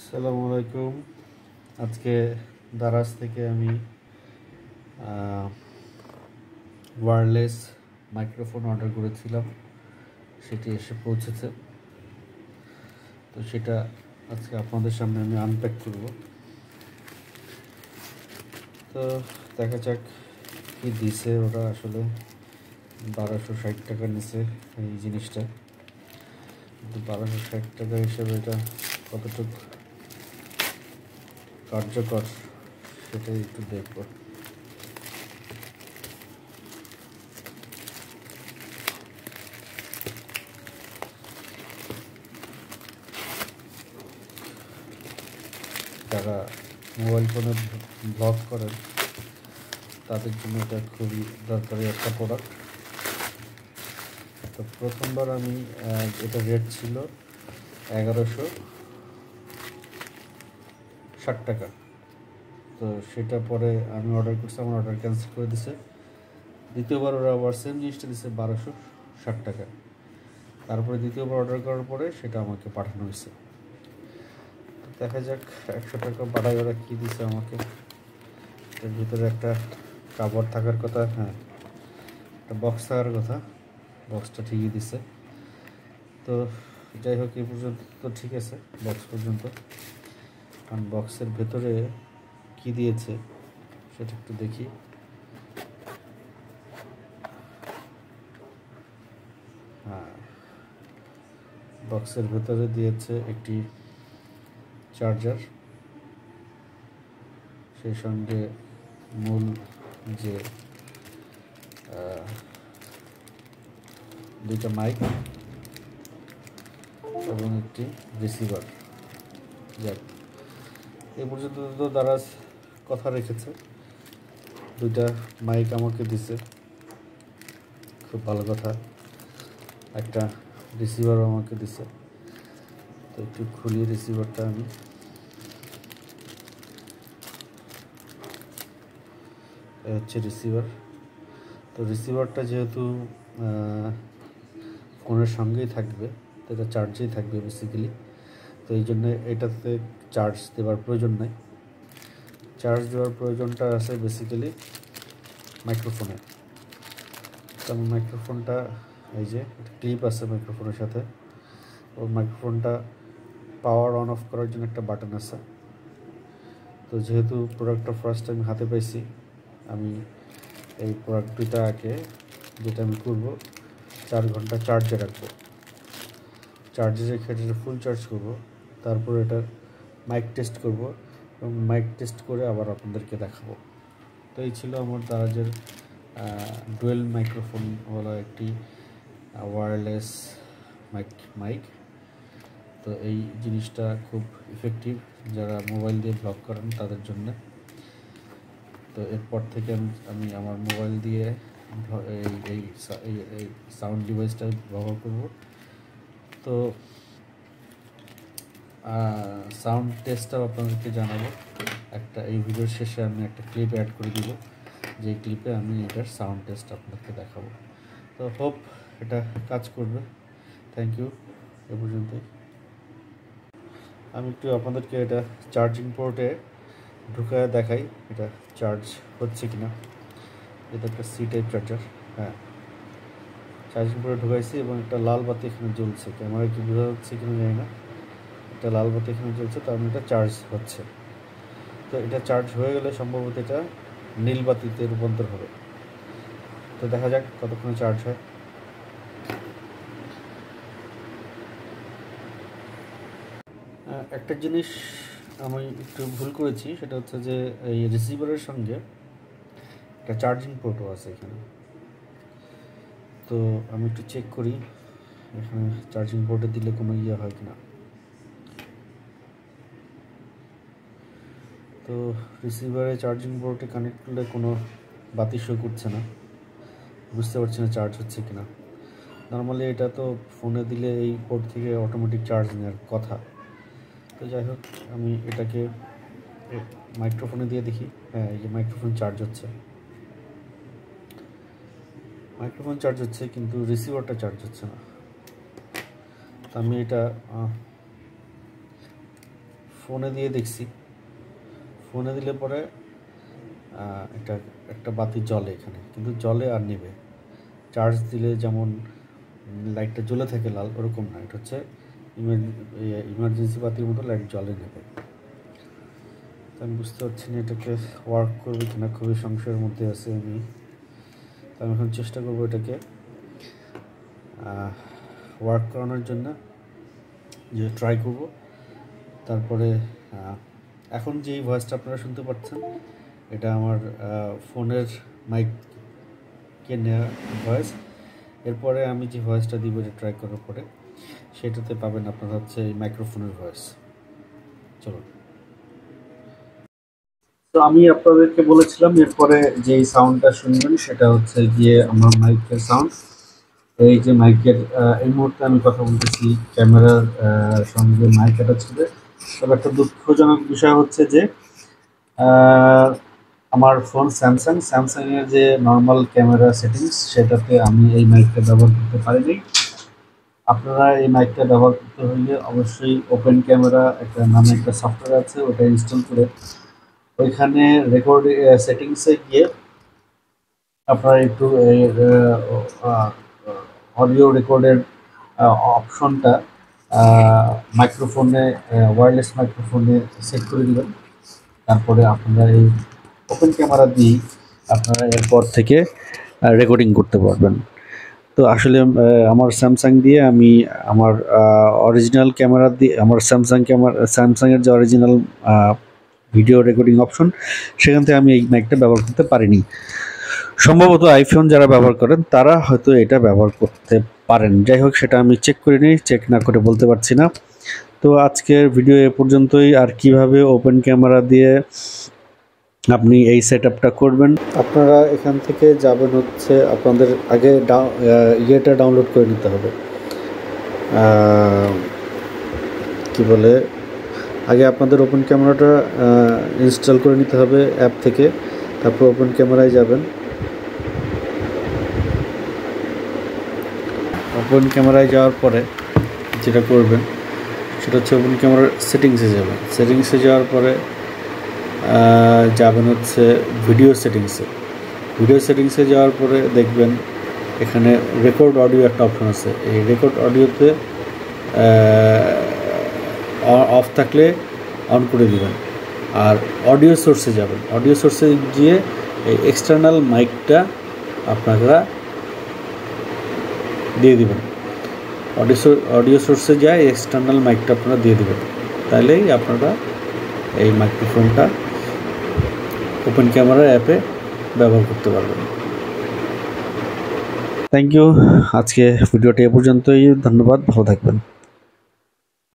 আসসালামু আলাইকুম। আজকে দারাজ থেকে আমি ওয়্যারলেস মাইক্রোফোন অর্ডার করেছিলাম, সেটি এসে পৌঁছেছে। তো সেটা আজকে আপনাদের সামনে আমি আনপ্যাক করব। তো দেখা যাক কি দিছে ওরা। আসলে 1260 টাকা নিছে এই জিনিসটা, কিন্তু 1260 টাকা হিসেবে এটা কতটুকু কার্যকর সেটাই একটু দেখব। যারা মোবাইল ফোনে ব্লগ করেন তাদের জন্য এটা খুবই দরকারি একটা প্রোডাক্ট। তো প্রথমবার আমি এটা রেট ছিল 1160 টাকা। তো সেটা পরে আমি অর্ডার করছি, আমার অর্ডার ক্যান্সেল করে দিছে। দ্বিতীয়বার ওরা আবার সেম জিনিসটা দিছে 1260 টাকা। তারপরে দ্বিতীয়বার অর্ডার করার পরে সেটা আমাকে পাঠানো হয়েছে। তো দেখা যাক 100 টাকা বাড়ায় ওরা কী দিছে আমাকে। এর ভিতরে একটা কাভার থাকার কথা, হ্যাঁ একটা বক্স থাকার কথা, বক্সটা ঠিকই দিছে। তো যাই হোক, এই পর্যন্ত তো ঠিক আছে, বক্স পর্যন্ত। কারণ বক্সের ভেতরে কি দিয়েছে সেটা একটু দেখি। হ্যাঁ, বক্সের ভেতরে দিয়েছে একটি চার্জার, সেই সঙ্গে মূল যে দুইটা মাইক এবং একটি রিসিভার। যাক, এ পর্যন্ত তো দারাজ কথা রেখেছে। দুইটা মাইক আমাকে দিছে, খুব ভালো কথা। একটা রিসিভারও আমাকে দিছে। তো একটু খুলি রিসিভারটা আমি। হচ্ছে রিসিভার। তো রিসিভারটা যেহেতু ফোনের সঙ্গেই থাকবে, তো এটা চার্জেই থাকবে বেসিক্যালি। তো এই জন্য এটাতে চার্জ দেওয়ার প্রয়োজন নেই। চার্জ দেওয়ার প্রয়োজনটা আছে বেসিক্যালি মাইক্রোফোনে। তো আমি মাইক্রোফোনটা, এই যে ক্লিপ আছে মাইক্রোফোনের সাথে, ও মাইক্রোফোনটা পাওয়ার অন অফ করার জন্য একটা বাটন আছে। তো যেহেতু প্রোডাক্টটা ফার্স্ট টাইম হাতে পাইছি, আমি এই প্রোডাক্ট দুটাকে, যেটা আমি করবো, 4 ঘন্টা চার্জে রাখবো। চার্জে রেখে এটা ফুল চার্জ করব, তারপর এটা মাইক টেস্ট করব এবং মাইক টেস্ট করে আবার আপনাদেরকে দেখাবো। তো এই ছিল আমার দারাজের ডুয়েল মাইক্রোফোনওয়ালা একটি ওয়্যারলেস মাইক। তো এই জিনিসটা খুব ইফেক্টিভ যারা মোবাইল দিয়ে ব্লগ করেন তাদের জন্য। তো এরপর থেকে আমি আমার মোবাইল দিয়ে এই সাউন্ড ডিভাইসটা ব্যবহার করব। তো সাউন্ড টেস্টটাও আপনাদেরকে জানাবো। এই ভিডিওর শেষে আমি একটা ক্লিপ অ্যাড করে দিব, যে ক্লিপে আমি এটার সাউন্ড টেস্ট আপনাদেরকে দেখাবো। তো হোপ এটা কাজ করবে। Thank you. এ পর্যন্তই। আমি একটু আপনাদেরকে এটা চার্জিং পোর্টে ঢুকায় দেখাই এটা চার্জ হচ্ছে কিনা। এটা একটা সি টাইপ চার্জার। হ্যাঁ, চার্জিং পোর্টে ঢুকাইছি এবং একটা লাল বাতি এখানে জ্বলছে। ক্যামেরায় কি বোঝা যাচ্ছে কিনা জানি না, একটা লাল বাতি এখানে জ্বলছে, তার মানে এটা চার্জ হচ্ছে। তো এটা চার্জ হয়ে গেলে সম্ভবত এটা নীল বাতিতে রূপান্তর হবে। তো দেখা যাক কতক্ষণে চার্জ হয়। একটা জিনিস আমি একটু ভুল করেছি, সেটা হচ্ছে যে এই রিসিভারের সঙ্গে একটা চার্জিং পোর্টও আছে এখানে। তো আমি একটু চেক করি এখানে চার্জিং পোর্টে দিলে কোনো হয় কিনা। তো রিসিভারে চার্জিং পোর্টে কানেক্ট করলে কোনো বাতি শো করছে না, বুঝতে পারছি না চার্জ হচ্ছে কিনা। নর্মালি এটা তো ফোনে দিলে এই পোর্ট থেকে অটোমেটিক চার্জ নেওয়ার কথা। তো যাই হোক, আমি এটাকে মাইক্রোফোনে দিয়ে দেখি। হ্যাঁ, এই যে মাইক্রোফোন চার্জ হচ্ছে, মাইক্রোফোন চার্জ হচ্ছে, কিন্তু রিসিভারটা চার্জ হচ্ছে না। তো আমি এটা ফোনে দিয়ে দেখছি, ফোনে দিলে পরে এটা একটা বাতি জ্বলে এখানে, কিন্তু জ্বলে আর নেবে। চার্জ দিলে যেমন লাইটটা জ্বলে থাকে লাল, ওরকম না, এটা হচ্ছে ইমার্জেন্সি বাতির মতো লাইট জ্বলে নেবে। তো আমি বুঝতে পারছি না এটাকে ওয়ার্ক করবে কিনা, খুবই সংশয়ের মধ্যে আছে আমি। তো আমি এখন চেষ্টা করবো এটাকে ওয়ার্ক করানোর জন্য, যে ট্রাই করব। তারপরে এখন যেই ভয়েসটা আপনারা শুনতে পাচ্ছেন, এটা আমার ফোনের মাইককে নেওয়া ভয়েস। এরপরে আমি যে ভয়েসটা দিব এটা ট্রাই করার পরে সেটাতে পাবেন আপনারা হচ্ছে এই মাইক্রোফোনের ভয়েস। চলুন। তো আমি আপনাদেরকে বলেছিলাম এরপরে যেই সাউন্ডটা শুনবেন সেটা হচ্ছে গিয়ে আমার মাইকের সাউন্ড। এই যে মাইকের এই মুহূর্তে আমি কথা বলতেছি, ক্যামেরার সঙ্গে মাইক অ্যাটাচ হবে। তবে একটা দুঃখজনক বিষয় হচ্ছে যে আমার ফোন স্যামসাংয়ের যে নর্মাল ক্যামেরা সেটিংস, সেটাতে আমি এই মাইকটা ব্যবহার করতে পারিনি। আপনারা এই মাইকটা ব্যবহার করতে হলে অবশ্যই ওপেন ক্যামেরা একটা নামে একটা সফটওয়্যার আছে, ওটা ইনস্টল করে ওইখানে রেকর্ডিং সেটিংসে গিয়ে আপনারা একটু অডিও রেকর্ডের অপশনটা মাইক্রোফোনে, ওয়্যারলেস মাইক্রোফোনে সেট করে দেবেন। তারপরে আপনারা এই ওপেন ক্যামেরা দিয়ে আপনারা এরপর থেকে রেকর্ডিং করতে পারবেন। তো আসলে আমার স্যামসাং দিয়ে আমি আমার অরিজিনাল ক্যামেরা দিয়ে, আমার স্যামসাংয়ের যে অরিজিনাল ভিডিও রেকর্ডিং অপশন, সেখান থেকে আমি এই মাইকটা ব্যবহার করতে পারিনি। সম্ভবত আইফোন যারা ব্যবহার করেন তারা হয়তো এটা ব্যবহার করতে পারেন। যাই হোক, সেটা আমি চেক করিনি, চেক না করে বলতে পারছি না। তো আজকের ভিডিও এ পর্যন্তই। আর কিভাবে ওপেন ক্যামেরা দিয়ে আপনি এই সেটআপটা করবেন, আপনারা এখান থেকে যাবেন হচ্ছে আপনাদের আগে ইয়েটা ডাউনলোড করে নিতে হবে, কি বলে, আগে আপনাদের ওপেন ক্যামেরাটা ইনস্টল করে নিতে হবে অ্যাপ থেকে। তারপর ওপেন ক্যামেরায় যাবেন, ওপেন ক্যামেরায় যাওয়ার পরে যেটা করবেন সেটা হচ্ছে ওপেন ক্যামেরার সেটিংসে যাবেন। সেটিংসে যাওয়ার পরে যাবেন হচ্ছে ভিডিও সেটিংসে। ভিডিও সেটিংসে যাওয়ার পরে দেখবেন এখানে রেকর্ড অডিও একটা অপশন আছে। এই রেকর্ড অডিওতে অফ থাকলে অন করে দিবেন। আর অডিও সোর্সে যাবেন, অডিও সোর্সে গিয়ে এই এক্সটার্নাল মাইকটা আপনারা দিয়ে দিবেন। অডিও সোর্সে যায় এক্সটার্নাল মাইকটা আপনারা দিয়ে দেবেন, তাহলেই আপনারা এই মাইক্রোফোনটা ওপেন ক্যামেরা অ্যাপে ব্যবহার করতে পারবেন। Thank you. আজকে ভিডিওটি এ পর্যন্তই। ধন্যবাদ, ভালো থাকবেন।